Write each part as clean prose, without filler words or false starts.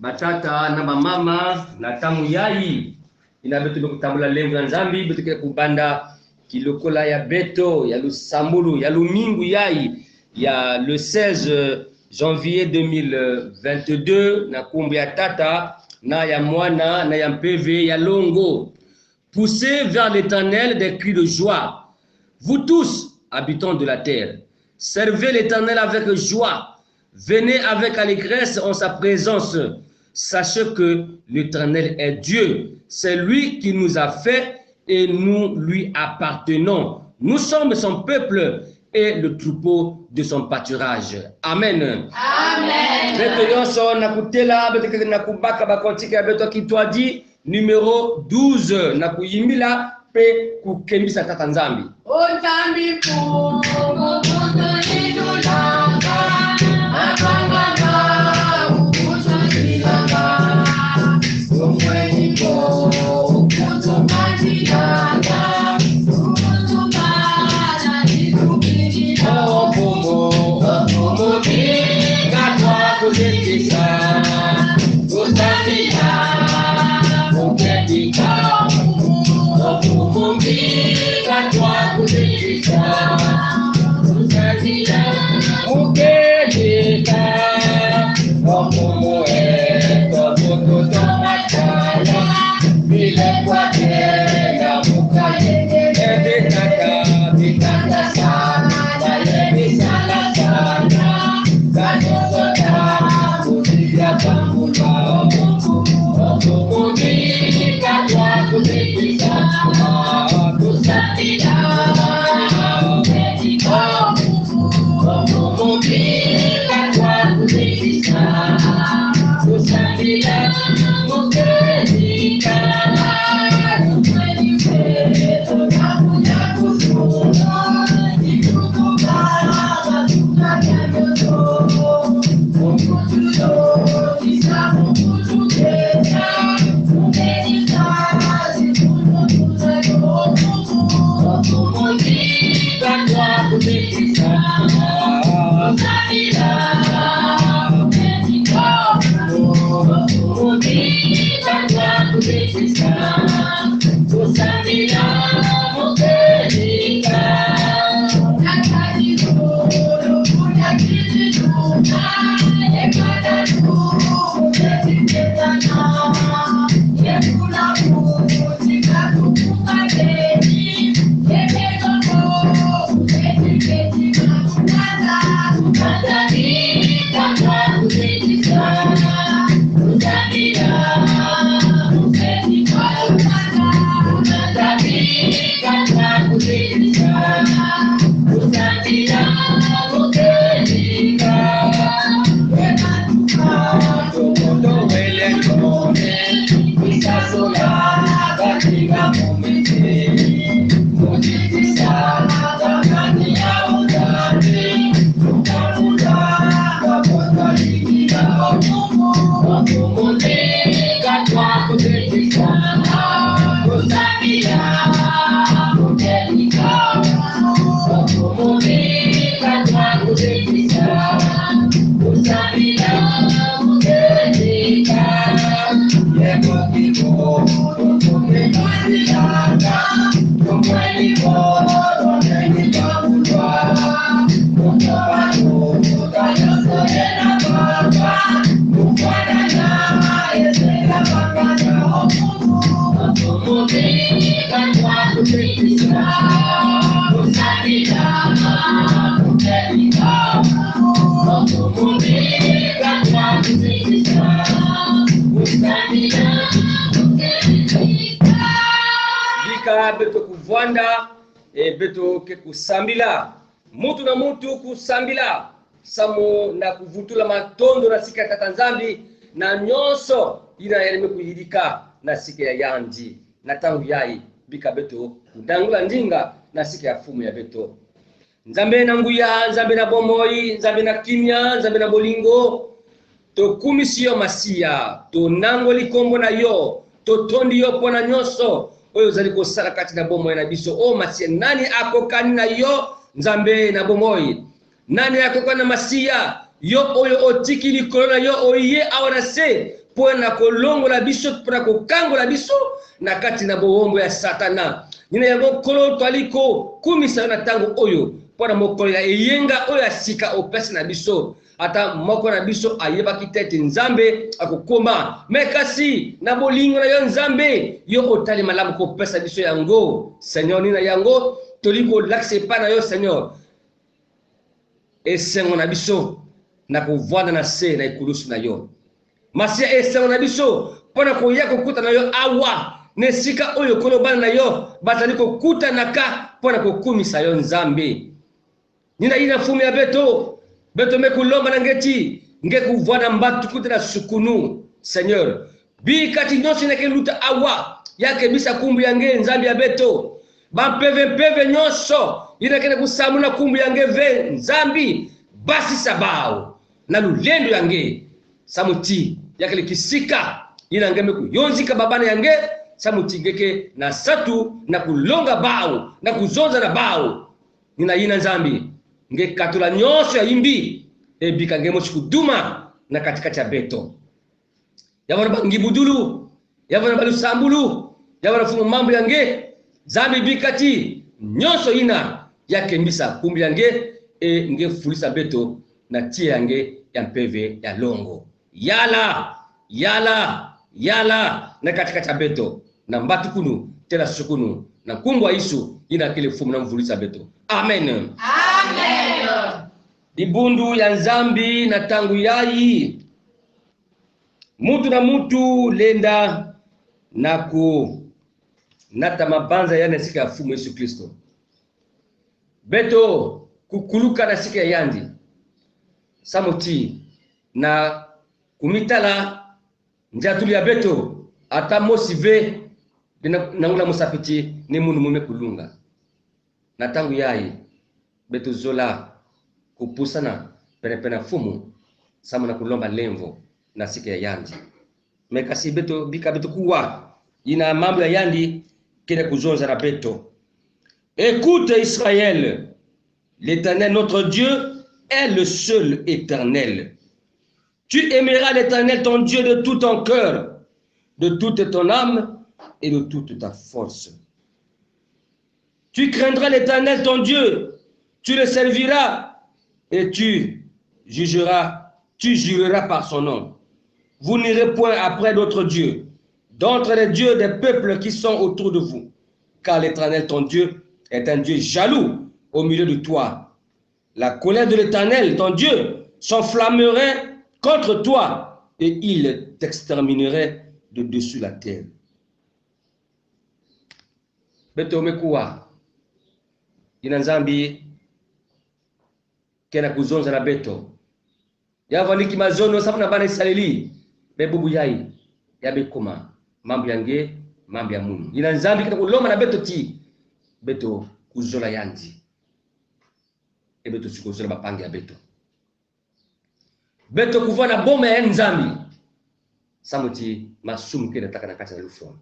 batata na mama na tamu yai ina beto kutambula lengo ya Nzambi beto kile kubanda kilokola ya beto ya lusambulu ya lumingu yai ya le 16 janvier 2022 na kumbu ya tata na ya mwana na ya mpv ya longo. Poussez vers l'Éternel des cris de joie, vous tous habitants de la terre. Servez l'Éternel avec joie, venez avec allégresse en sa présence. Sachez que l'Éternel est Dieu, c'est lui qui nous a fait et nous lui appartenons. Nous sommes son peuple et le troupeau de son pâturage. Amen. Amen. Beto yonso nakutela beto nakubaka bakontika beto kitwadi numéro 12 nakuyimbila pe kukembisa tata Nzambi. Nzambi kumoto nidulanga akanganga ukushakilanga umweni ko ukutumatilanga ukutumana nidukilila Omomo gatwa kuzetika utafia uketika Omomo gatwa kuzetika utafia uketika Omomo tomatala vile kwake na mukayenge ebitaka bitaka sana yebisala sana kanozota kuziya kambula okumumika kwa kuzikisa kusatila okumumika kwa kuzikisa kusatila mukenika beto kuvwanda beto ke kusambila mutu na mutu kusambila samu na kuvutula matondo na sika tata Nzambi na nyonso ina eleme kuyidika na sika ya yanji na tangu yai bika beto kudangula ndinga na sika ya fumu ya beto Nzambe na nguya Nzambe na bomoi Nzambe na kimya Nzambe na bolingo to kumisiyo masia to nango likombo na yo to tondi yo pona nyonso oyo zali kosala kati na bomoi na biso o masia nani akokani na yo Nzambe na bomoi nani akokani na masia yo oyo otiki likolo na yo oye awa na se mpo na kolongola biso mpo na kokangola biso na kati na bowombo ya satana. Nina yango nkolo twali kokumisa yo na ntango oyo mpo na mokolo ya eyenga oyo ya sika opesi na biso. Ata moko na biso ayebaki te ete nzambe akokoma, me kasi na bolingo na yo nzambe yo otali malamu kopesa biso yango. Seigneur, nina yango toli kolakisa epai na yo Seigneur, esengo na biso na kovanda na se na ekulusu na yo. Masia esengo na biso mpo na koya kokuta na yo awa na esika oyo kolobana na yo bazali kokutanaka mpo na kokumisa yo nzambe. Nina ina fumu ya beto mekulomba na ngeti nge kuvwana mbatu kuta na sukunu. Seigneur, bikati nyonso inake luta awa yake bisa kumbu yange nzambi ya beto bampeve nyonso inake kusamuna kumbu yange ve nzambi basi sabao na lulendo yange samuti yake likisika ina ngeme kuyonzika babana yange samuti ngeke na satu na kulonga bao na kuzonza na bao. Nina ina nzambi nge katula nyonso ya imbi ebika nge mosi kuduma na katikati ya beto yavana ngibudulu yavana balusambulu yavana fumu mambo yange zambi bikati nyonso ina yake mbisa kumbi yange nge fulisa beto na tia yange ya mpeve ya longo yala na katikati ya beto na mbatu kunu tela sukunu na kumbwa isu ina kile fumu na mvulisa beto. Amen. Amen. Ibundu ya nzambi na tangu yayi mutu na mutu lenda na nata mabanza ya sika ya fumu Yesu Kristo beto kukuluka na sika ya yandi samuti na kumitala njatuli ya beto ata mosive na ngula musapiti ni mundu mume kulunga na tangu yayi beto zola kupusana penepena fumu sama na kulomba lemvo na sika ya yandi mekasi beto bika beto kuwa ina mambo ya yandi kene kuzonza na beto. Écoute Israël, l'Éternel notre Dieu est le seul éternel. Tu aimeras l'Éternel ton Dieu de tout ton cœur, de toute ton âme et de toute ta force. Tu craindras l'Éternel ton Dieu, tu le serviras et tu jureras par son nom. Vous n'irez point après d'autres dieux, d'entre les dieux des peuples qui sont autour de vous, car l'Éternel ton Dieu est un Dieu jaloux au milieu de toi. La colère de l'Éternel ton Dieu s'enflammerait contre toi et il t'exterminerait de dessus la terre. Beto mekuwa ina nzambi kena kuzonza na beto yavaniki mazono sabuna bana Israeli bebubu yayi yabekoma mambo yange mambo ya Mungu ina nzambi kena kuloma na beto ti beto kuzola yanji beto sikuzola bapange ya beto kuvana boma ya nzambi samuti masumu kena taka na kati na lufo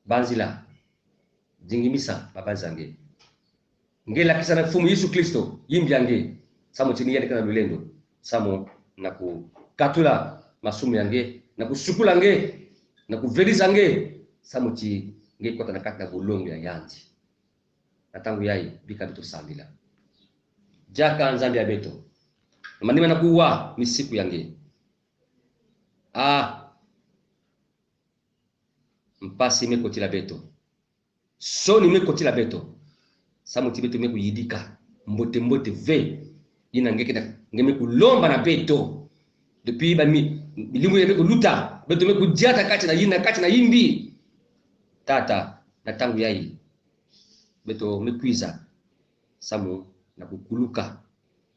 banzila jingimisa babazange ngela kisa na fumu Yesu Kristo yimbiange samuti ni yale kana lulendo samo na kukatula masumu yange na kusukula nge na kuvelisa nge samuti nge kota na kati na bulongo ya yanji na tangu yayi bika beto sambila jaka nzambi ya beto manima na kuwa misiku yange mpasi mekotila beto soni mekotila beto samuti beto meku yidika mbote ve ina ngeme kulomba na beto depuis ba milimu ya meku luta beto meku diata kati na yina kati na yimbi tata na tangu yayi beto mekwiza samu na kukuluka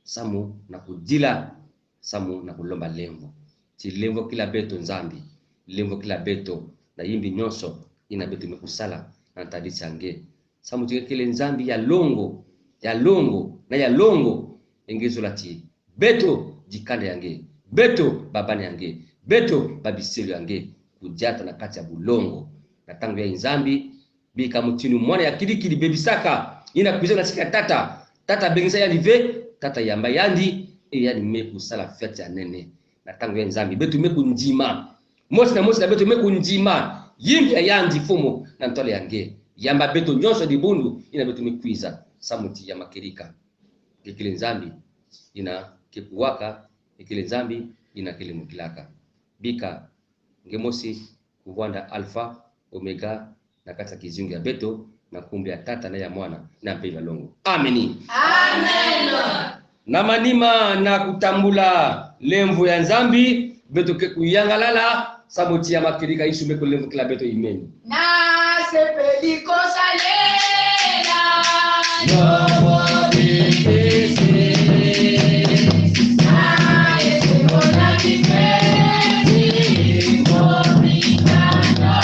samu na kudila samu na kulomba lemvo ti lemvo kila beto nzambi lemvo kila beto na yimbi nyonso ina beto mekusala na tadisi yange samu kile nzambi ya longo na ya longo engezo lati beto jikanda yange beto babane yange beto babiselo yange kujata na kati ya bulongo na tangu ya nzambi bika mutinu mwana ya kilikili bebisaka ina kuiza na sika tata bengisa ya live tata yamba yandi yani meku sala fete ya nene na tangu ya nzambi betu meku njima mosi na betu meku njima yimbi ya yanji fumo na ntole yange yamba betu nyonso di bundu ina betu mekwiza samuti ya makirika ikile nzambi ina kekuwaka ikile nzambi ina kile mukilaka bika ngemosi kuvanda alfa omega na kata kizungu ya beto na kumbe ya tata na ya mwana na mpela longo. Ameni. Amen. Na manima na kutambula lemvu ya nzambi beto ke kuyangalala samuti ya makirika isu beko lemvu kila beto imeni. Na sepeli kosalela Yobo bikese na esebona kipezi komikana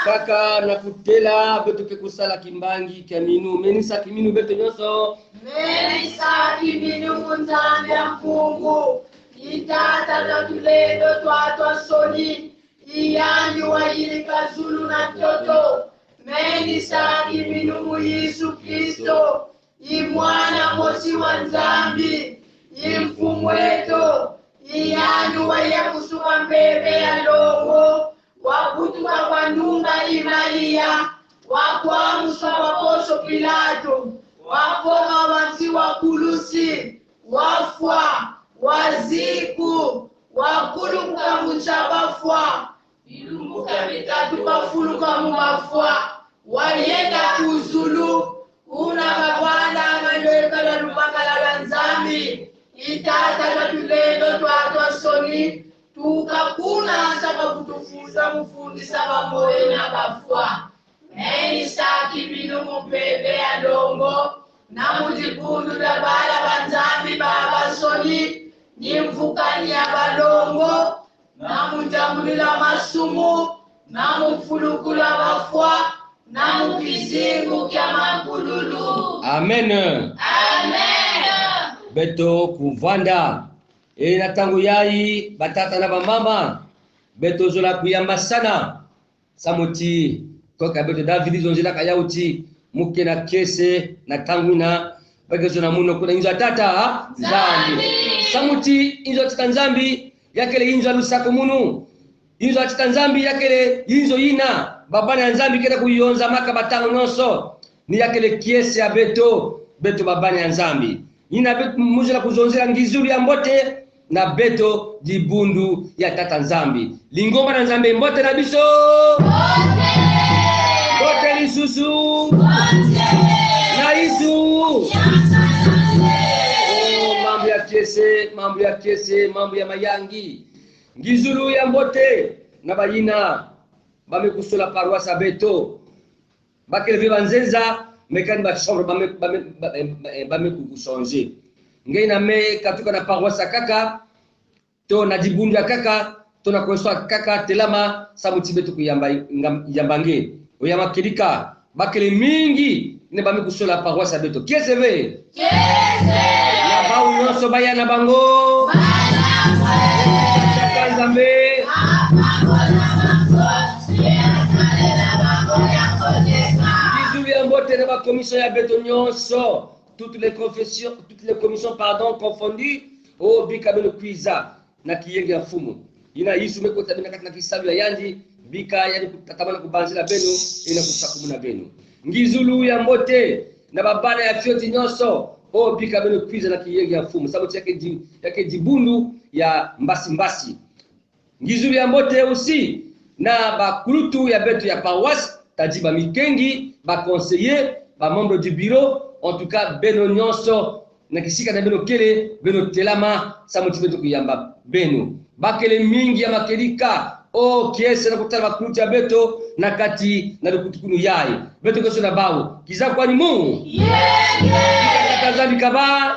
kaka na kutela beto ke kusala kimbangi kaminu menisa kiminu beto nyoso menisa kiminu nzambe ya mpungu itata na tuledo twatwa soni iyanyu wa ilika zulu na toto menisa kiminu Yesu Kristo imwana mosi wa nzambi imfumweto iyanyu wa ya kusuma mbebe ya longo wakutuka kwa nunga Imaria wakwamuswa wakoso Pilato wakoma wanzi wakulusi wafwa waziku wakuluka muchabafwa ilumuka mitatu bafuluka mumafwa walienda kuzulu una babwana amandoeka la lupanga la nzambi itata la tulendo twatwa soni tukakuna saka kutufuza mufundisa bamoyo na bafwa menisa kibinu mupebe ya dongo na mujipundu da bala banzambi baba soni nimvukani ya balongo na mujambulila masumu na mufulukula bafwa na mukizingu kya makululu. Amen. Amen. Beto kuvanda na tangu yai batata na bamama beto zola kuyamba sana samuti koka beto David zonjela kayauti muke na kese na tangu na beto na muno kuna inzo tata nzambi samuti inzo titanzambi yakele inzo lusako munu inzo titanzambi yakele inzo ina babana ya nzambi kenda kuyonza maka batango nyonso ni yakele kiese ya beto babana ya nzambi ina beto muzo na kuzonzela ngizulu ya mbote na beto dibundu ya tata nzambi lingomba na nzambe mbote na biso mbote lisusu na isu mambo ya kiese mambo ya mayangi ngizulu ya mbote na bayina bamekusola paroisse beto bakeleve banzenza mekani ba chambre bamekuchanger ngai na me katuka na paroisse kaka to na dibundu ya kaka to na koso kaka telama samuti beto kuyambange oyama kirika bakele mingi ne bamekusola paroisse beto kieseve na bau nyonso bayana bango Nzambe Ngizulu ya mbote na ba commission ya beto nyonso toutes les commissions confondues o bika beno kwiza na kiyenge ya fumu ina yisu meko tabina katika kisabu ya yandi bika yani kutatamana kubanzila beno ina kusakumuna beno ngizulu ya mbote na babana ya fioti nyonso o bika beno kwiza na kiyenge ya fumu sababu yake dibundu ya mbasi ngizulu ya mbote aussi na bakulutu ya beto ya paroisse tajiba mikengi ba conseiller ba membre du bureau en tout cas beno nyonso na kisika na beno kele beno telama samuti beto kuyamba beno bakele mingi ya makelika o kiese na kutala bakulutu ya beto na kati na lukutukunu yai beto koso na bawo kiza kwa ni mungu kazambi kaba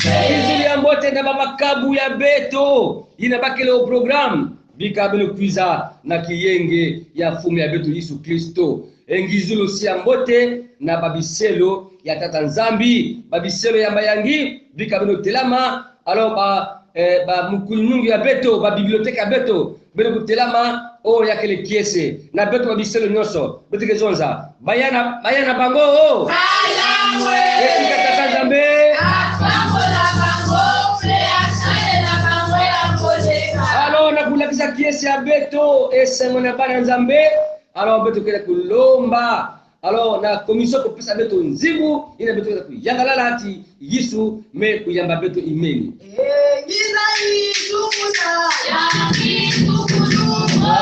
ngizulu ya mbote na bamakabu ya beto ina bakele o programme bika beno kwiza na kiyenge ya fumu ya beto Yesu Kristo ngizulu si ya mbote na babiselo ya tata nzambi babiselo ya mayangi bika beno telama alors ba mukulungu ya beto ba bibliothèque ya beto beno kutelama o yakele kiese na beto babiselo nyonso beto kezonza bayana bango bayamwe tata nzambe alors na kulakisa kiese ya beto esengo na bana nzambe alors beto kele kulomba alors na commission ko pesa beto nzibu ina beto kele kuyangalala hati Yesu me kuyamba beto imeni ngina yizumuza ya kitukunumo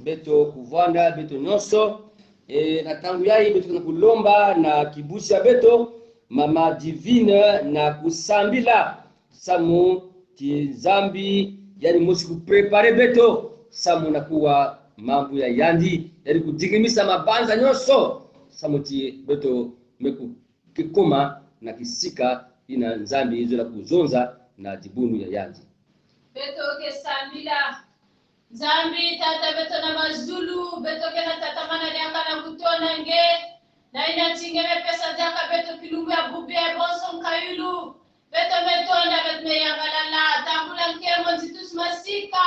beto kuvanda beto nyonso na tangu yai beto na kulomba na kibusi ya beto mama divine na kusambila samu tizambi yani mosi kuprepare beto samu na kuwa mambo ya yandi eri kujigimisa mabanza nyoso samuti beto meku kikoma na kisika ina nzambi hizo la kuzonza na jibunu ya yanzi beto ke samila nzambi tata beto na mazulu beto ke na tata mana nyanga na kutona nge na ina tingeme pesa jaka beto kilumbu ya bubi ya bonson kayulu beto metonda beto meyangalala tambula nkemo njitus masika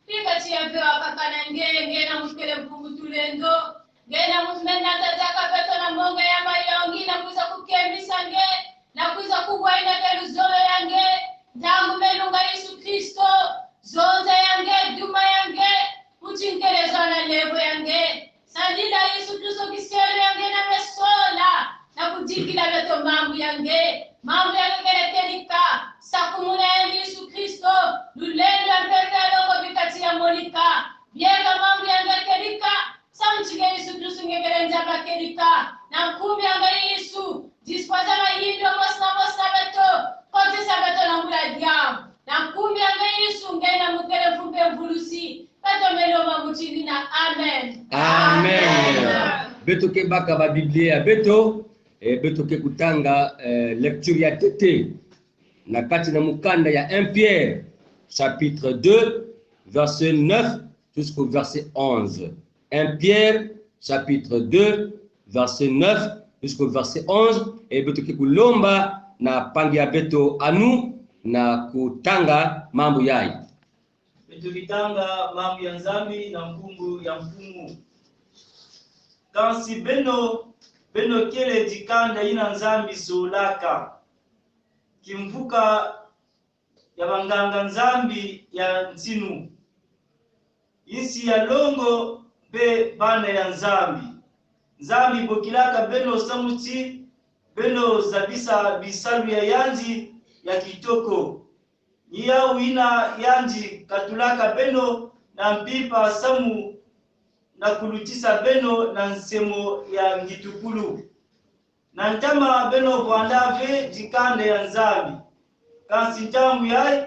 pika chia vyo akakana nge na muskele mpungu tulendo nge na musmena tajaka beto na monga ya mayongi na kuza kukemisa nge na kuza kugwaina kelu zolo yange jangu melunga Yesu Kristo zonza yange duma yange uchinkereza na levo yange sandila Yesu Kristo kisere yange na mesola na kujikila beto mambu yange kerekerika sakumuna yange Yesu Kristo lulendo mpeke longo bikati ya monika biega mambu yange kerika samchige Yesu Kristo ngekerenja kerika na mkumbi yange Yesu disposa na yindo mosna beto kote sa beto na mula diam na mkumbi yange Yesu ngena mukere fumpe mvulusi beto meloma mutini na amen. Amen. Beto ke baka ba Biblia beto beto ke kutanga lecture ya tete na kati na mukanda ya 1 Pierre chapitre 2 verset 9 jusqu'au verset 11. 1 Pierre chapitre 2 verset 9 jusqu'au verset 11 et beto ke kulomba na pangi ya beto anu na kutanga mambo yai beto kitanga mambo ya nzambi na mpungu ya mfumu kansi beno kele dikanda ina nzambi solaka kimvuka ya banganga nzambi ya nsinu isi ya longo be bana ya nzambi bokilaka beno samuti beno zabisa bisalu ya yanzi ya kitoko niya wina yanji katulaka beno na mpipa samu na kulutisa beno na nsemo ya ngitukulu na ntama beno bwandave dikanda ya nzambi kansi ntamu yai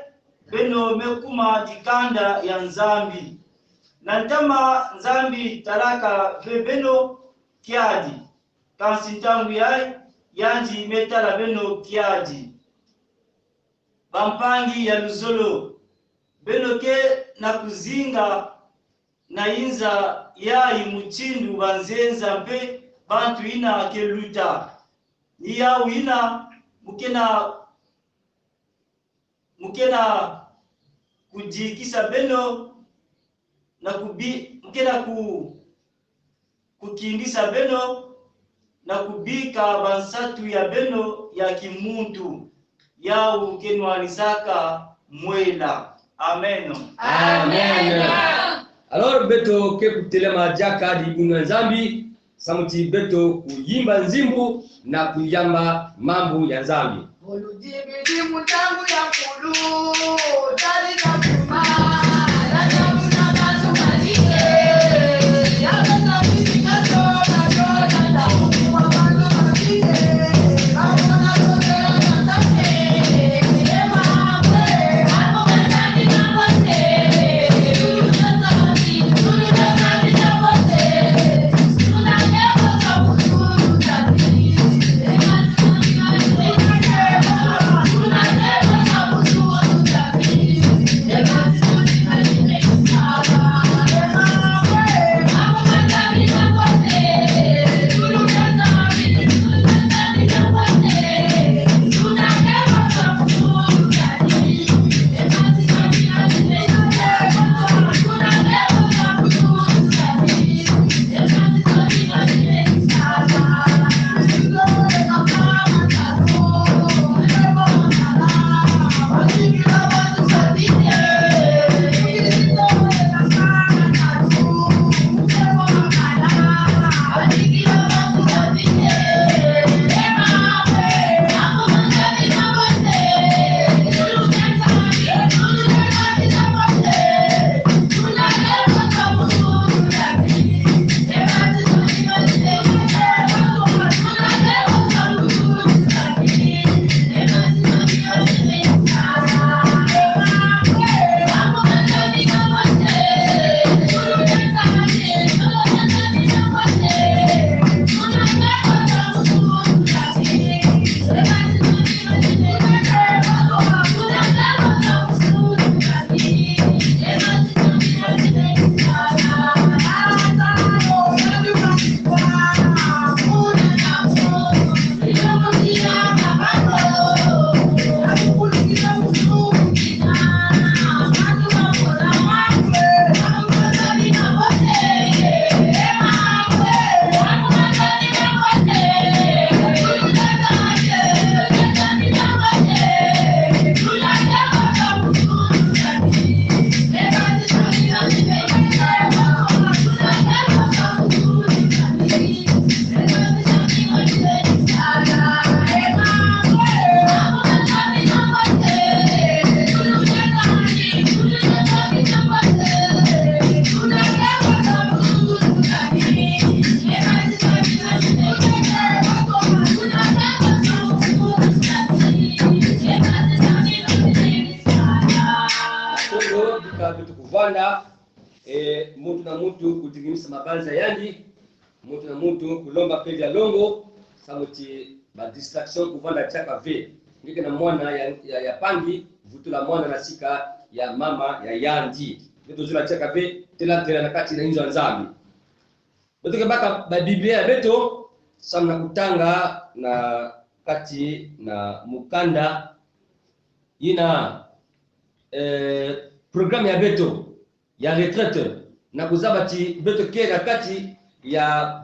beno mekuma dikanda ya nzambi na ntama nzambi talaka ve beno kiadi kansi ntamu yai yanji metala beno kiadi bampangi ya luzolo beno ke na kuzinga na inza yai muchindu banzenza mpe bantu ina keluta niya wina mukena kujikisa beno na kukindisa beno na kubika bansatu ya beno ya kimuntu yau kenwanisaka mwela. Amen. Amen. Alors beto ke kutelema jaka di bunga nzambi samuti beto kuyimba nzimbu na kuyamba mambo ya nzambi Olujibidi mutangu ya kulu tali kakuma Thank you. mutu na mutu kutigimisa mabanza yandi mutu na mutu kulomba peli ya longo samuti ba distraction kuvanda chaka ve ngike na mwana ya pangi vutula mwana na sika ya mama ya yandi beto zula chaka ve tela na kati na inzo nzambi beto kebaka ba biblia beto samna kutanga na kati na mukanda ina programme ya beto ya retraite na kuzabati beto ke na kati ya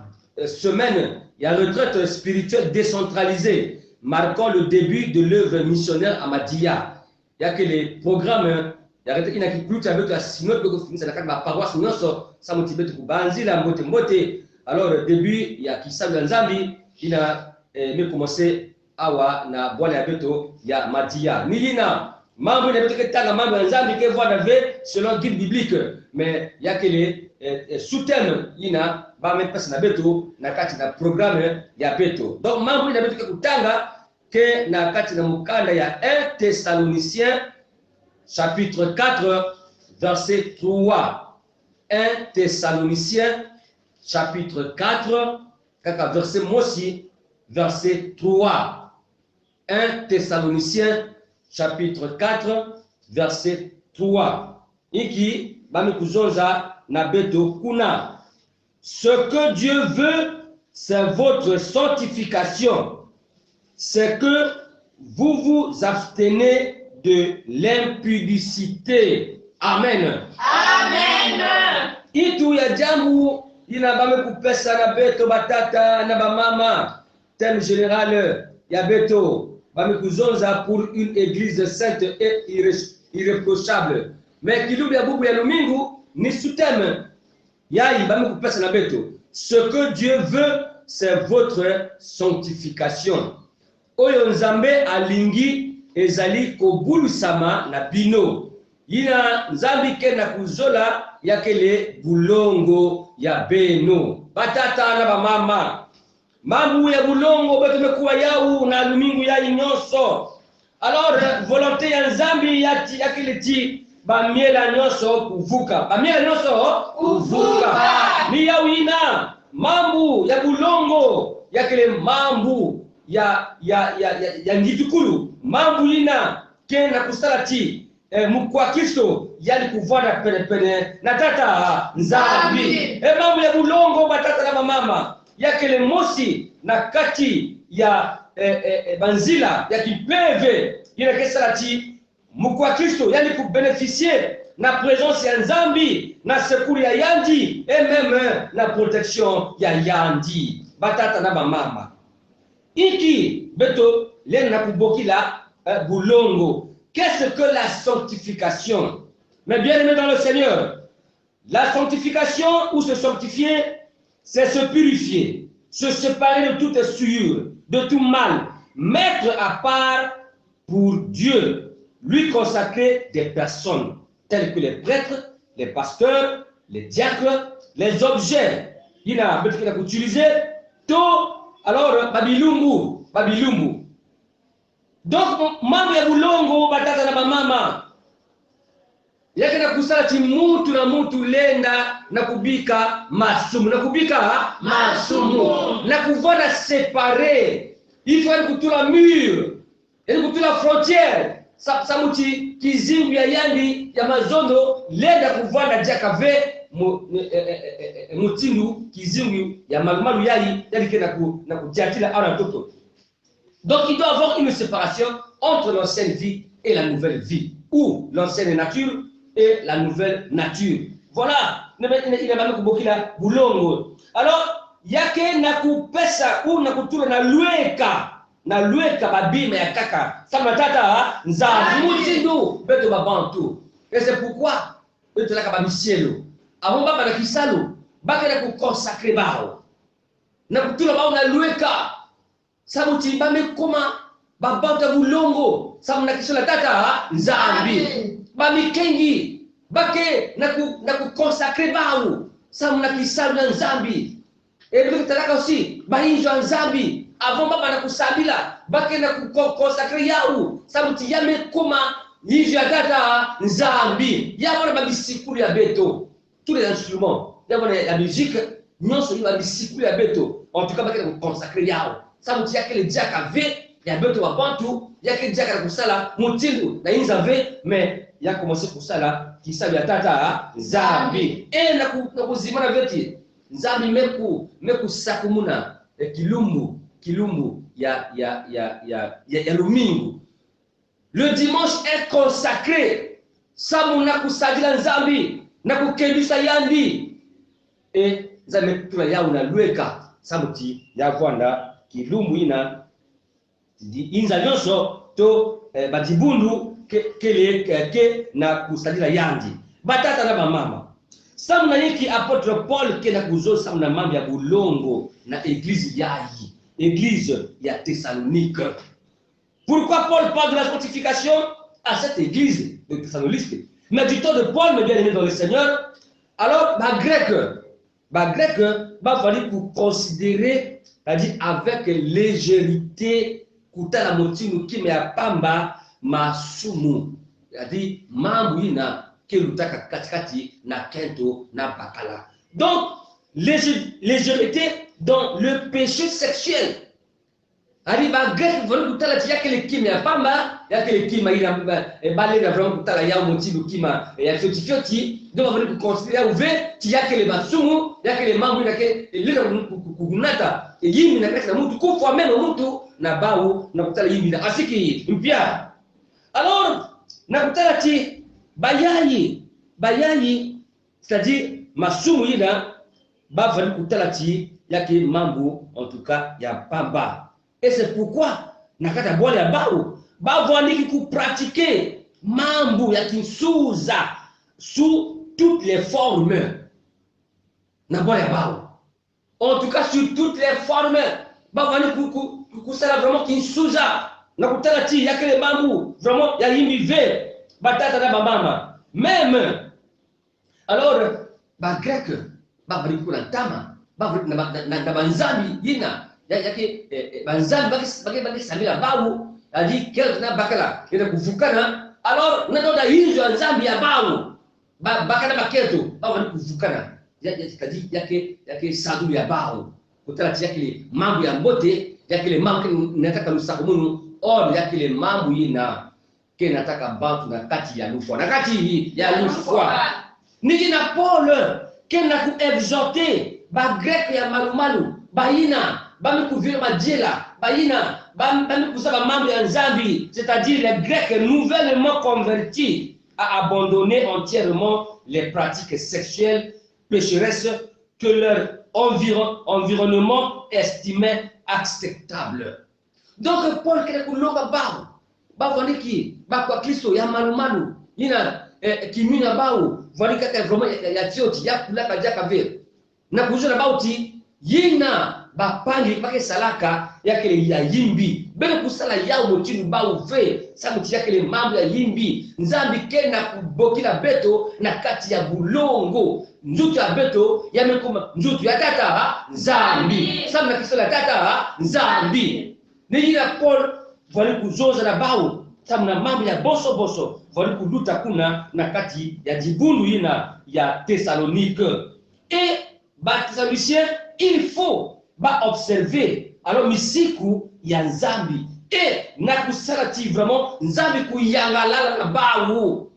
semaine ya retraite spirituelle décentralisée marquant le début de l'œuvre missionnaire à Madia. Il y a que les programmes ya retraite ina kipluta beto ya sinode beko finisa na kati ma paroisse nyonso sa motibeto kubanzila mbote alors début ya kisabu nzambi ina me commencer awa na bwana ya beto ya Madia nilina mambo ina beto ketanga mambo ya nzambi ke voix d'ave selon guide biblique mais il y a que les sous-thèmes ina ba mettre place na beto na kati na programme ya beto donc mambo ina beto kutanga ke na kati na mukanda ya 1 Thessaloniciens chapitre 4 verset 3 1 Thessaloniciens chapitre 4 kaka verset mosi verset 3 1 Thessaloniciens chapitre 4 verset 3 iki bami kuzonza na beto kuna. Ce que Dieu veut, c'est votre sanctification. C'est que vous vous abstenez de l'impudicité. Amen. Amen. Itu ya jambu ina bame kupesa na beto batata na bamama. Thème général ya beto bame kuzonza pour une église sainte et irréprochable. Mais kilubu ya bubu ya lumingu ni sous-thème. Yayi bame kupesa na beto. Ce que Dieu veut, c'est votre sanctification. Oyo nzambe alingi ezali kobulusama na bino. Yina nzambi ke na kuzola yakele bulongo ya beno. Batata na bamama. Mambu ya bulongo beto mekuwa yau na lumingu yayi nyonso. Alors volonté ya nzambi yakele ti bamiela nyonso kuvuka. Bamiela nyonso kuvuka. Ni yawina mambu ya bulongo yakele mambu ya ngitukulu mambu ina ke na kustalati mukwa Kristo yali kuvana pene na tata nzambi mambu ya bulongo batata na mama yakele mosi na kati ya banzila ya kipeve ina kesalati mukwa Kristo yali kubénéficier na présence ya nzambi na secours ya yandi et même na protection ya yandi batata na mama iki beto len na kubokila bulongo. Qu'est-ce que la sanctification? Mais bien aimé dans le Seigneur, la sanctification ou se sanctifier, c'est se purifier, se séparer de toute souillure, de tout mal, mettre à part pour Dieu, lui consacrer des personnes telles que les prêtres, les pasteurs, les diacres, les objets. Il a utilisé tout, alors babilumbu. Donc mambo ya bulongo batata na mama yake na kusala mutu na mutu lenda na kubika masumu na kuvona séparer. Il faut kutula mur, il kutula frontière. Samuti kizingu ya yandi ya mazondo lenda kuvana jakave mutindu kizingu ya malumalu yayi yalike na kudiatila ana toto. Donc il doit y avoir une séparation entre l'ancienne vie et la nouvelle vie, ou l'ancienne nature et la nouvelle nature. Voilà, il a même kubokila bulongo. Alors yake na kupesa ou na kutula na lueka babima ya kaka sama tata nzambi mutindu beto babantu. Et c'est pourquoi beto la kabamisielo avant baba na kisalo baka na consacrer bao na kutula bao na lueka sabuti bame koma babata bulongo samu na kisola tata nzambi bami kengi bake na consacrer bao samu na kisalo na nzambi et donc talaka aussi bahinjo nzambi avant baba na kusabila bake na consacrer yao sabuti yame koma hinjo tata nzambi yabo na babisikuli ya beto tous les instruments, la musique, nous sommes disciples à Beto. En tout cas, nous consacrer Yao. Ça veut dire que les diacres avaient, il y a Beto à Bantu, il y a que les diacres pour ça là, Moutilou, là ils avaient, mais il y a commencé pour ça là, qui savent Tata, Zambi. Et la Zimana Veti, Zambi même pour Sakumuna, et Kilumbu, il y a Lumingu. Le dimanche est consacré. Samuna Kusadila Zambi, Naku Kedusa Yandi. Et Zametura Yauna Lueka, Samuti, Yakwanda, Kilumbu ina, Inza Nyonso, To Badibundu, ke na Kusadila Yandi. Batata na mama. Samuna yiki apôtre Paul ke na kuzo samuna mambi ya bulongo na église yayi, église ya Thessalonique. Pourquoi Paul parle de la sanctification à cette église de Thessalonique? Mais du temps de Paul, mes bien-aimés dans le Seigneur, alors, grec, va falloir pour considérer, c'est-à-dire avec légèreté, kuta la motinu qui me apamba masumu, c'est-à-dire mambuina qui lutaka katikati na kento na bakala. Donc, légèreté dans le péché sexuel. Arriba grec vole kutala tia kele kimia pamba ya kele kima ila bale na vraiment kutala ya motivo kima ya fioti donc vole considérer ouvert tia kele basumu ya kele mambo ya kele lila kugunata yimi na kaka mtu kufa même mtu na bawo na kutala yimi na asiki mpia. Alors na kutala ti bayayi c'est-à-dire masumu ila ba vole kutala ti yake mambo en tout cas ya pamba. Et c'est pourquoi, nakata bole ya bao, bavandiki ku pratiquer mambo ya kinsuza sous toutes les formes. Na bole ya bao. En tout cas, sur toutes les formes, bavandiki ku sala vraiment kinsuza. Na kutala ti yakele mambo, vraiment ya yimbive, batata na mama. Même, alors, ba grec, bavandiki ku lantama, bavandiki na banzami yina. Yake banzambi baki samila bawu adi kel na bakala ina kuvukana alors natoda hizo nzambi ya bawu bakana baketo bawu ni kuvukana yake sadu ya bawu kutala yake mambo ya mbote yake mambo nataka lusakumunu or yake mambo ina ke nataka bantu na kati ya lufwa na kati ya lufwa niki na Paul ke na ku exhorter ba grec ya malumalu baina bami kuvira majela baina bami kusaba mambo ya nzambi, c'est-à-dire les Grecs nouvellement convertis à abandonner entièrement les pratiques sexuelles pécheresses que leur environnement estimait acceptables. Donc Paul kile kulonga bao vaniki kwa Kristo ya malumalu ina kimina bao vanika ka vraiment ya tioti ya kulaka jaka vile na kuzuna bauti yina bapangi pake salaka yake ya yimbi bele kusala yao motinu ba uve samuti yake mambo ya yimbi nzambi kena kubokila beto na kati ya bulongo nzutu ya beto yamekoma nzutu ya tata nzambi samu na kisala tata nzambi niyira Paul vali kuzoza na bao samu na mambo ya boso vali kuluta kuna na kati ya jibundu ina ya Thessalonique et Thessaloniciens il faut observer alors misiku ya nzambi et na kusarati vraiment nzambi kuyangalala na bawo.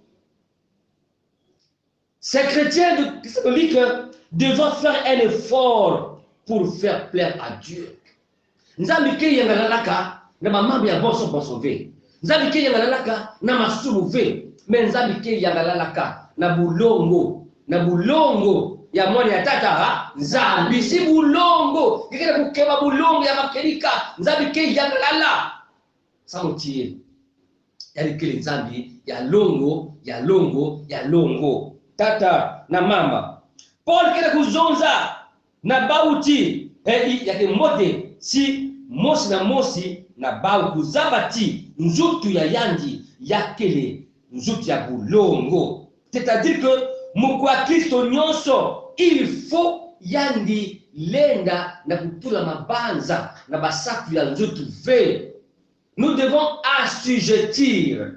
Ces chrétiens de Thessalonique devaient faire un effort pour faire plaire à Dieu. Nzambi ke yangalalaka na mambo ya boso ve nzambi ke yangalalaka na masumu ve mais nzambi ke yangalalaka na bulongo ya mwana ya tata nzambi si bulongo kikira kukeba bulongo ya makerika nzambi ke yangalala samutie yali kile nzambi ya longo tata na mama. Paul kile kuzonza na bauti yake mote si mosi na bau kuzabati nzutu ya yandi yakele nzutu ya bulongo, c'est-à-dire que mukwa Kristo nyonso il faut yandi lenda na kutula mabanza na basaku ya nzutu ve. Nous devons assujettir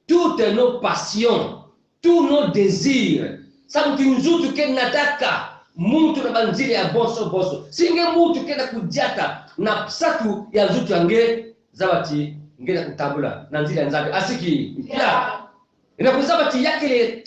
toutes nos passions, tous nos désirs sababu kinzutu nataka muntu na banzili ya boso singe muntu kena kujata na satu ya nzutu yange zabati ngena kutabula na nzili ya nzambe asiki ya inakuzabati yake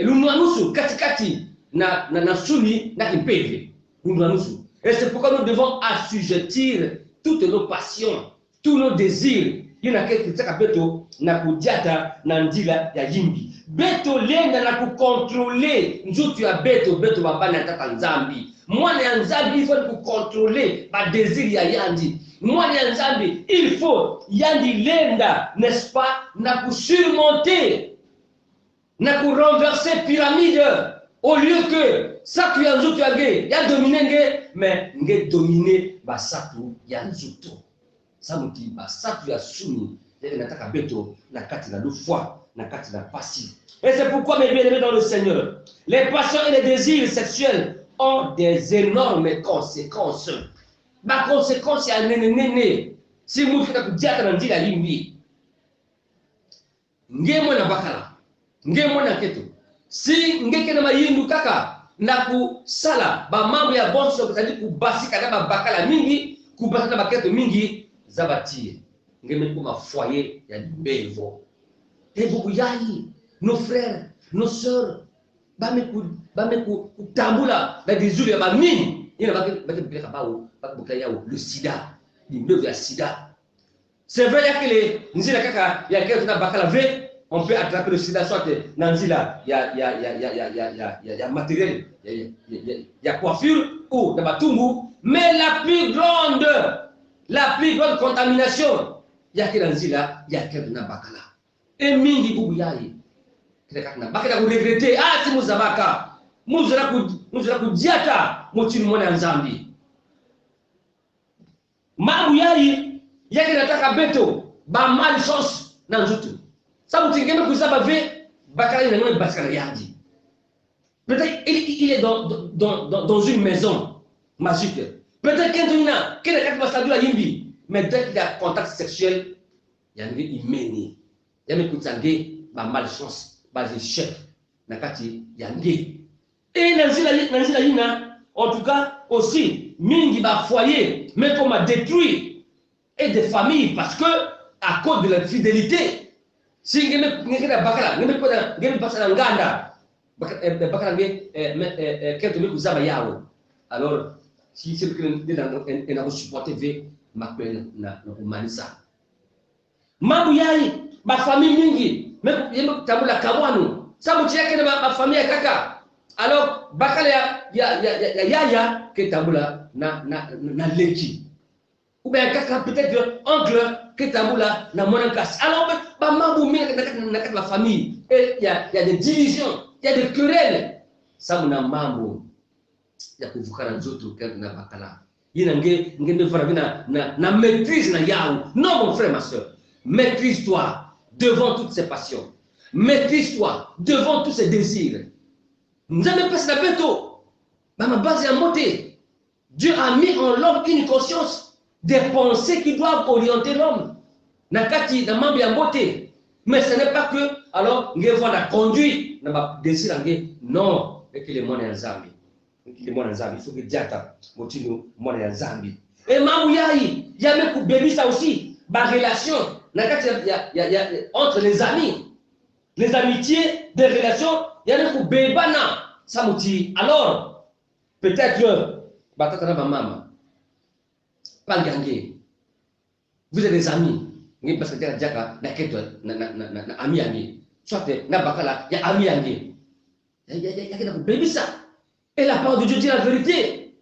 lunua nusu katikati na suni na kimpeve lunua nusu. Et c'est pourquoi nous devons assujettir toutes nos passions, tous nos désirs. Yina kitaka beto na kujata na ndila ya yimbi. Beto lenda na kukontrole nzutu ya beto babana nataka nzambi. Mwana ya nzambi il faut kukontrole ba désir ya yandi. Mwana ya nzambi il faut yandi lenda, n'est-ce pas, na kusurmonter, na renverser pyramide au lieu que satu ya nzutu ya ge ya dominer nge, mais nge dominer ba satu ya nzutu. Samuti ba satu ya suni yake nataka beto na kati na foi na kati na passion. Et c'est pourquoi mes bien-aimés dans le Seigneur, les passions et les désirs sexuels ont des énormes conséquences. Ma conséquence ya nene si mutu na kujata na ndila limbi nge mwana bakala nge mwana keto si ngeke na mayindu kaka na kusala ba mambo ya bonso kutandi kubasika na bakala mingi kubasika na baketo mingi zabatie ngeme kuma foyer ya bevo et beaucoup yayi nos frères nos sœurs bameku tambula ba dizuli ya bamini ina bakipeleka bao bakibukaya le sida ni ndovu ya sida. C'est vrai que les nzila kaka ya kile tuna bakala ve on peut attraper le sida soit dans nzila ya matériel ya coiffure ou de batumbu, mais la plus grande contamination ya kile nzila ya kile tuna bakala et mingi bubu yayi kile kaka na bakala ku regretter si muzabaka muzara kujiata mochini mwana nzambi mabu yayi yake nataka beto ba malchance na nzutu sababu tingeme kuzaba ve bakala ina ngone baskala yaji. Peut-être il est dans une maison magique. Peut-être qu'Antonina kile kaka basadu ya yimbi, mais dès qu'il y a contact sexuel yangi imeni yame kutsange ba malchance ba échec nakati yangi. Et nanzila yina en tout cas aussi mingi ba foyer mais comme a détruit et des familles parce que à cause de l'infidélité si ngeme bakala ngeme pasana nganda bakala nge keto me kuzaba yawo alors si c'est que on a supporté ve makwena na kumanisa mambo yayi ba famille mingi même tabula kawanu sababu yake na ba famille kaka. Alors bakala ya ketabula na leki ou bien kaka peut-être oncle ketabula na monankas. Alors ba mambo mingi na la famille et il y a des divisions, il y a des querelles. Ça muna mambo ya kuvukana nzoto na bakala yina nge fara na maîtrise na yao. Non mon frère ma soeur, maîtrise-toi devant toutes ces passions, maîtrise-toi devant tous ces désirs. Nous avons passé la beto. Ma base est montée. Dieu a mis en l'homme une conscience des pensées qui doivent orienter l'homme. Nakati na mambi ya moté. Mais ce n'est pas que alors nous avons la conduite na ba désir ngé non et que les moines nzambi. Les moines nzambi, il faut que diata motino moines nzambi. Et mambu yayi yame ku bebisa aussi ba relation nakati ya entre les amis. Les amitiés, des relations, il y a des bébana, ça mouti. Alors, peut-être, batata na maman, pas gagné. Vous êtes des amis, parce que tu as déjà na ami, soit na bakala, il y a ami. Il y a des bébés ça. Et la parole de Dieu dit la vérité.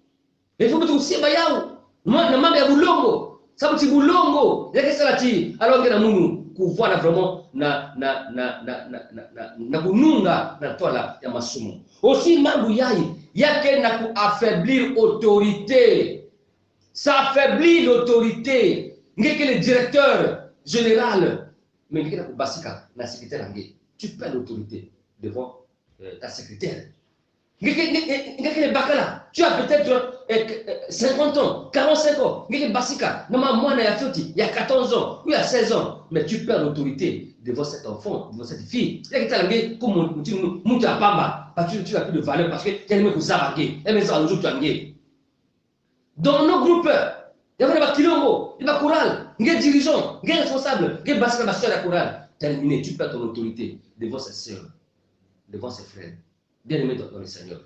Il faut que tu sais bayao. Moi, na mama ya bulongo, ça mouti bulongo, il y a que ça là ti. Alors que na munu. Kuvuana vraiment na kununga na tola ya masumo. Aussi mambo yayi yake na kuaffaiblir autorité. Ça affaiblit l'autorité. Ngeke le directeur général mais ngeke na kubasika na secrétaire nge. Tu perds l'autorité devant ta secrétaire. Ngeke bakala. Tu as peut-être 50 ans, 45 ans. Ngeke basika. Non, moi, il y a 14 ans, ou il y a 16 ans. Mais tu perds l'autorité devant cet enfant, devant cette fille. Tu n'as plus de valeur parce que tu as mis. Dans nos groupes, il y a des kilombo, il y a des chorales, il y a des dirigeants, il y a des responsables, il y a des la chorale. Terminé, tu perds ton autorité devant ses sœurs, devant ses frères. Bien aimé dans le Seigneur.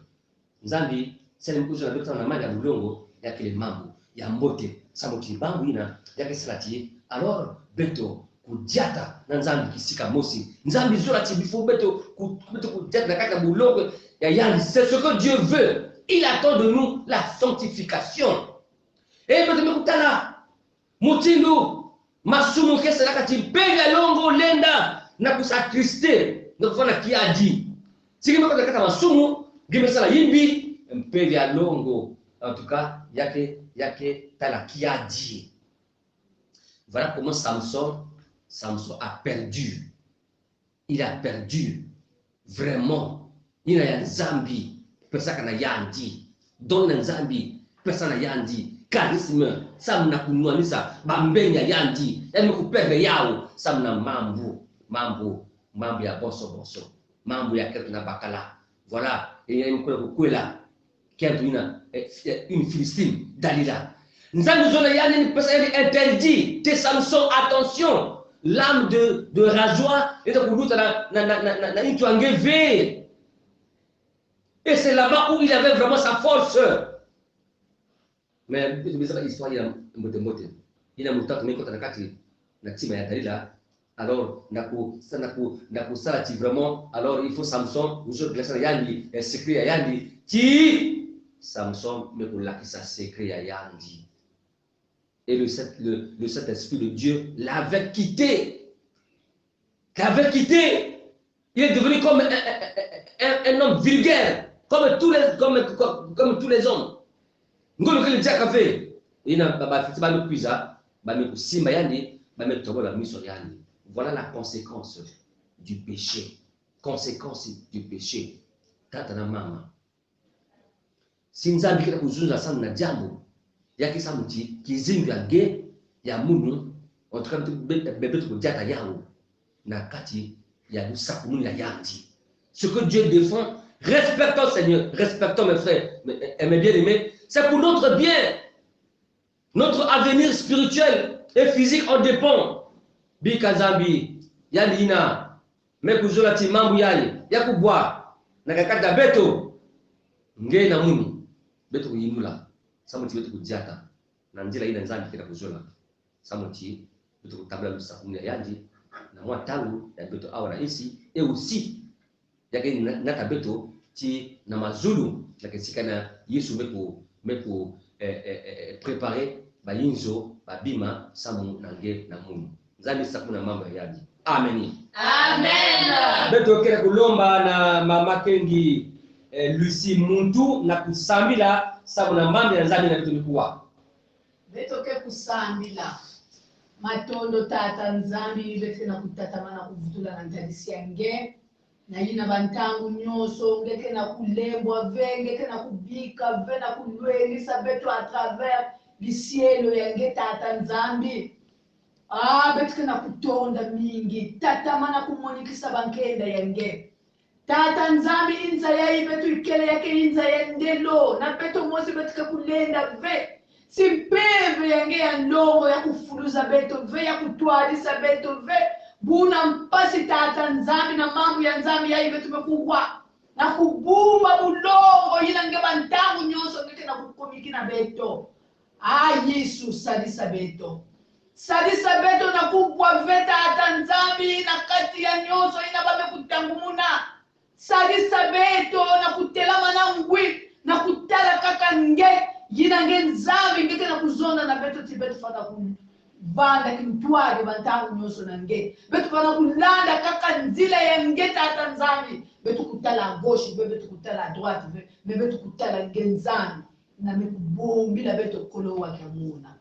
Nzambi, c'est le cousin de la main de l'ongo, il y a que les mambo, il y a mbote, ça m'a dit bambouina, il y a que salati. Alors, beto, kudiata, Nzambi qui sika mosi. Nzambi zolati, il faut beto, kudiata, la kaka boulongo, c'est ce que Dieu veut. Il attend de nous la sanctification. Et beto me kutala, mutindu, masumu kesa la kati, pega longo lenda, na kusatristé, donc voilà qui a dit. Si vous avez un masumu, vous avez yimbi, un peu de longo. En tout cas, il y a que Tala qui a dit. Voilà comment Samson a perdu. Il a perdu. Vraiment. Il a un Zambi. Personne n'a yandi. Don un Zambi. Personne n'a yandi. Charisme. Sam n'a kunwanisa. Bambenya yandi. Elle me coupe de yao. Sam n'a mambu. Mambu ya bosso. Mambo ya ketu na bakala. Voilà. Et il y a une kwela. Une Philistine, Dalila. Nous avons une personne interdit. T'es Samson, attention. L'âme de rasoir et de Koulout n'a une tuangé veille. Et c'est là-bas où il avait vraiment sa force. Mais l'histoire, il a moté. Il a monté mais quand on a quatre, Dalila. Alors, vraiment, alors il faut Samson, vous autres, Yandi, et secret à Yandi, qui Samson, mais pour la ça secret à Yandi. Et le Saint-Esprit de Dieu l'avait quitté. Il est devenu comme un homme vulgaire, comme tous les hommes. Nous avons dit à café. Il n'a pas fait de pizza, Simba Yandi, la mission Yandi. Voilà la conséquence du péché. Tata na mama. Si Nzambi kila kuzunza sana na jambo, yaki samuti kizinga ge ya munu, en train de bébé to diata yao na kati ya lusakunu ya yandi. Ce que Dieu défend, respectons Seigneur, respectons mes frères, mes bien-aimés, c'est pour notre bien. Notre avenir spirituel et physique en dépend. Bika Zambi, Yalina, Mekuzola Timambu Yali, Yakubwa, Nakakata Beto, Nge na Muni, Beto Yinula, Samuti Beto Kudiata, Nandila Ina Zambi Kira Kuzola, Samuti, Beto Tabla Lusakuni Yandi, na moi Talu, ya Beto Awana ici, et aussi, Yake Nata Beto, Ti Namazulu, Nakesikana Yesu Mepo préparer, Bayinzo, Babima, Samu Nange Namuni. Nzambi sakuna mambo ya yaji. Amen. Amen. Beto kile kulomba na mama Kengi Lucy Muntu na kusambila sababu na mambo ya Nzambi na tulikuwa. Beto ke kusambila. Matondo tata Nzambi bete na kutatamana kuvutula na ntadisi yange. Na yina bantangu nyoso ngeke na kulembwa ngeke na kubika ve na kulwelisa beto à travers du ciel yange tata Nzambi. Betuke na kutonda mingi tata mana kumonikisa bankenda yange tata Nzambi inza ya betu ikele yake inza ya ndelo na beto mosi betuke kulenda ve simpeve yange ya ndongo ya kufuluza beto ve ya kutwalisa beto ve buna mpasi tata Nzambi na mambo ya Nzambi ya betu mekuwa na kubumba bulongo yina nge bantangu nyoso ngeke na kukomiki na beto Yesu salisa beto Sadisa beto na kubwa veta hata Nzambi na kati ya nyoso ina babe kutangumuna. Sadisa beto na kutelama na ngwi na kutala kaka nge yina nge Nzambi ngeke na kuzonda na beto tibeto fata kubanda kimtuari bantangu nyoso na nge. Beto fata kulanda kaka nzila ya nge hata Nzambi. Beto kutala a gauche, beto kutala a droite, beto kutala nge Nzambi. Na mekubombi la beto kolo wa kamuna.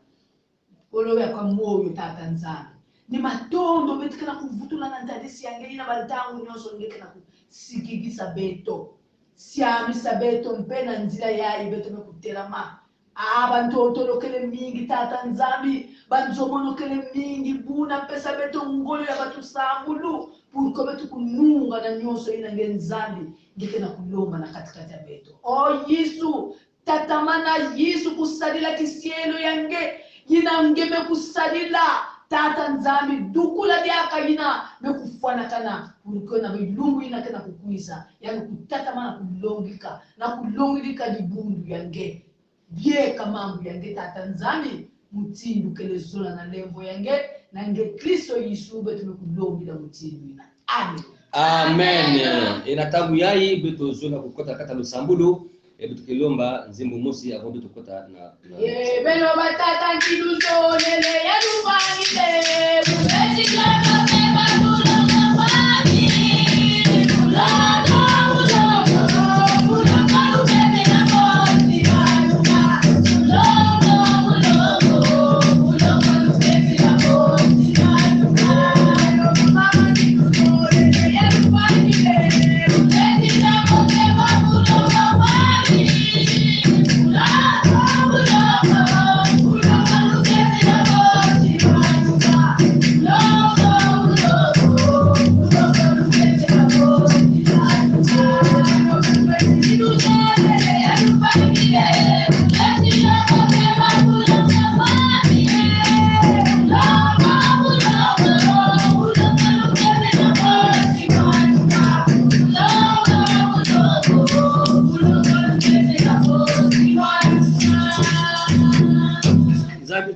Kolo ya kwa moyo tata Nzambi. Ni matondo betika na kuvutula na ntadisi yange ina bantangu nyoso ngeke na kusikigisa beto. siami sabeto mpena nzila yayi beto mekutelama bantotolokele mingi tata nzambi banzomonokele mingi buna pesa beto ngolo ya batu sambulu purko beto kununga na nyonso ina nge nzambi ngeke na kulomba na katikati ya beto Yesu tatamana Yesu kusalila kisielo yange yina ngeme kusalila tata nzambi dukula diaka yina mekufana kana purko na bilungu ina kana kukuisa yani kutatamana kulongika na kulongika dibundu yange Ye kamambu yange tata nzambi mutindu kele zola na lembo yange na nge Kristo Yesu betu mekulombi mutindu ina amen inatangu yayi betu zola kukota kata lusambulu betu kilomba nzimbu musi ako betu kota na beno batata nkidu zonele ya nubangile mubeti kama meba kulonga wami kulonga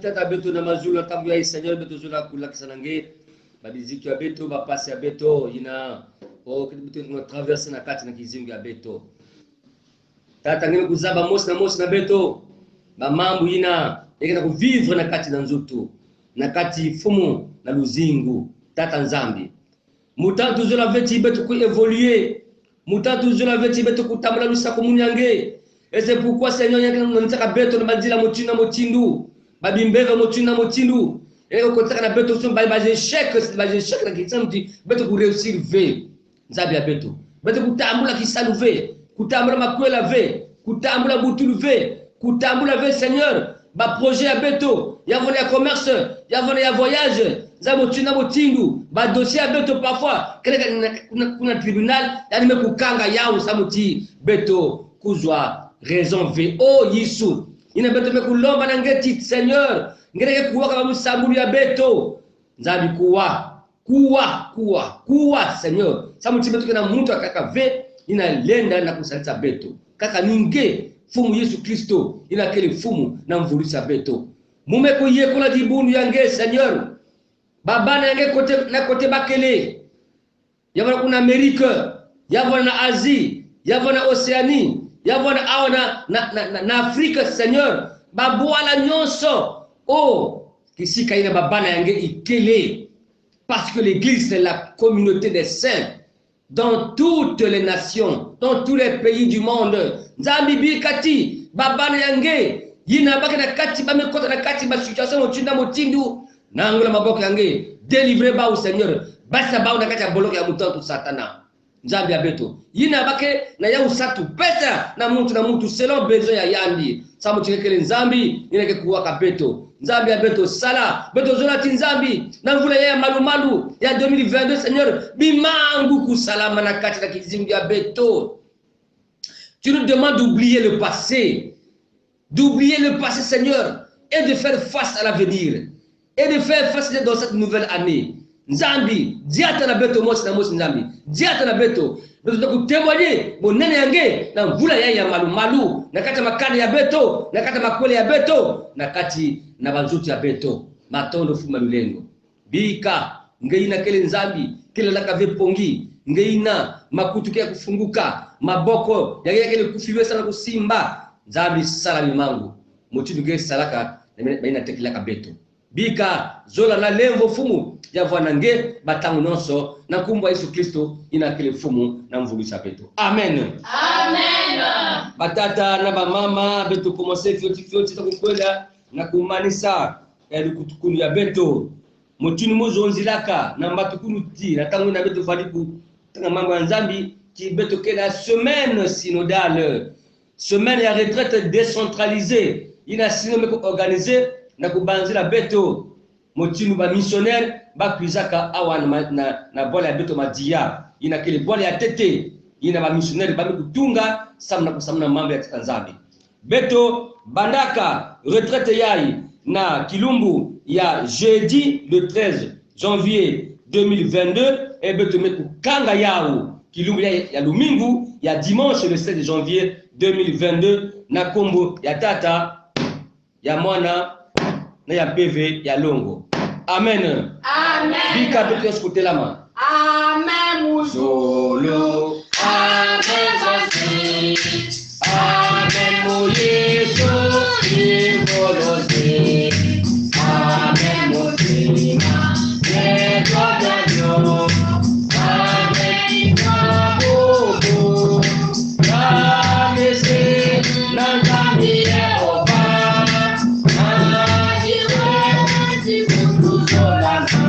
tata beto na mazula tabu ya Seigneur beto zula kulakisa nange badiziki ya beto bapasi ya beto ina kitu tuna traverse na kati na kizingi ya beto tata ngene kuzaba mosi na beto ba mambo ina ekena kuvivre na kati na nzutu na kati fumu na luzingu tata nzambi mutantu zula veti beto ku évoluer mutantu zula veti beto kutambula lusako munyange et c'est pourquoi Seigneur yange nitaka beto na banzila motindu babimbeva motindu eko kotaka na beto so ba échec na kitsamti beto ku réussir ve nzabi ya beto kutambula kisalu ve kutambula makwela ve kutambula butulu ve kutambula ve Seigneur ba projet ya beto yavona ya commerce yavona ya voyage nzabo motindu ba dossier ya beto parfois kuna tribunal yani mekukanga yao samuti beto kuzwa raison ve Yesu ina beto mekulomba na ngeti Seigneur ngeke kuwa kama musambulu ya beto nzabi kuwa Seigneur samuti beto kana mtu akaka ve ina lenda na kusalita beto kaka ninge fumu Yesu Kristo ina kele fumu na mvulisa beto mume kuyekola dibundu yange Seigneur baba na yange kote bakele yavona kuna Amerika yavona na Asie yavona Oceanie yavona aona na Afrika Seigneur babwala nyonso kisika ina babana yange ikele parce que l'église c'est la communauté des saints dans toutes les nations dans tous les pays du monde nzambi bikati babana yange yina baka na kati bamekota na kati ba situation motindu nangula maboko yange délivrer ba au Seigneur basa ba na kati ya boloka ya mutantu satana nzambi ya beto yina bake na ya usatu pesa na mutu selon besoin ya yandi samu chikekele nzambi ineke kuwa kabeto nzambi ya beto sala beto zonati nzambi na mvula ya malumalu ya 2022 Seigneur bimangu kusalama na kati na kizingu ya beto. Tu nous demandes d'oublier le passé Seigneur et de faire face à l'avenir et de faire face dans cette nouvelle année. Nzambi diata na beto mosi nzambi diata na beto beto kutemwaje bonene yange na mvula ya malumalu na kati makani ya beto na kati makwele ya beto na kati na banzuti ya beto matondo fuma lulengo bika ngeina kele nzambi kile laka vepongi ngeina makutu ya kufunguka maboko ya kele kufiwe sana kusimba nzambi sala mimangu motidu ge salaka baina tekilaka beto bika zola na lemvo fumu ya vanange batangu nonso na kumbwa Yesu Kristo ina kile fumu na mvulisa beto. Amen. Amen. Batata na bamama beto komose fioti takukwenda na kumanisa ya kutukunu ya beto motuni mozonzilaka na mbatukunu ti na tangu na beto fadiku tanga mambo ya nzambi qui betoke la semaine synodale, semaine ya retraite décentralisée, ina sinome ko organiser na kubanzila beto motinu ba missionnaire ba kwizaka awa na bola ya beto madia, ina kile bola ya tete, ina ba missionnaire ba kutunga samna kusamna mambo ya Nzambi. Beto bandaka retraite yai na Kilumbu ya jeudi le 13 janvier 2022 et beto meku kanga yao Kilumbu ya Lumingu ya dimanche le 7 janvier 2022 na kombo ya tata ya mwana na ya PV ya longo. Amen. Amen. Bika beto eskutelama. Amen muzolo. Amen zasi. Amen moyeso imolosi. Amen motima negodayo. Amen imabobo. Kamese nanzami Yehova. Ajiwe zikutuzolana.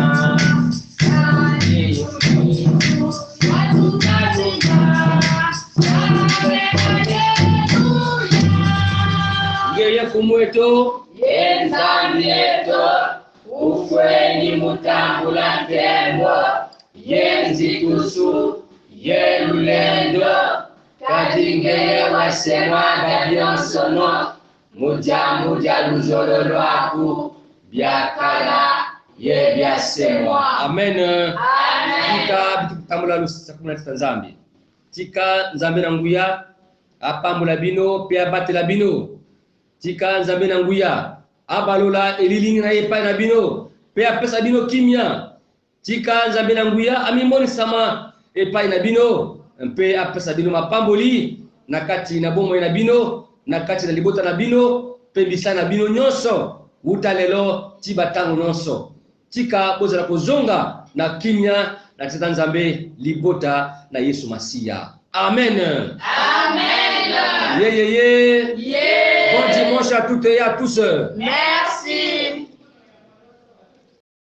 Ngeye kumweto Nzambi yetu ufweni mutambula tembo yenzi kusu yelulendo kadingeye wasemwaga byonsono muja luzolo lwaku byakala ye byasemwa. Amen. Amen. Tika tambula lusakuna Nzambi. Tika Nzambe na nguya apambula bino pe abatela bino. Tika Nzambe na nguya abalola elilingi na yepa na bino pe apesa bino kimia. Tika Nzambe na nguya amimoni sama epai na bino pe apesa bino mapamboli na kati na bomo na bino na kati na libota na bino pe bisana na bino nyonso utalelo tibatango nyonso. Tika bozala kozonga na kimia na tata Nzambe libota na Yesu Masia. Amen. Amen. Yeah. Yeah. Bon dimanche à toutes et à tous. Merci.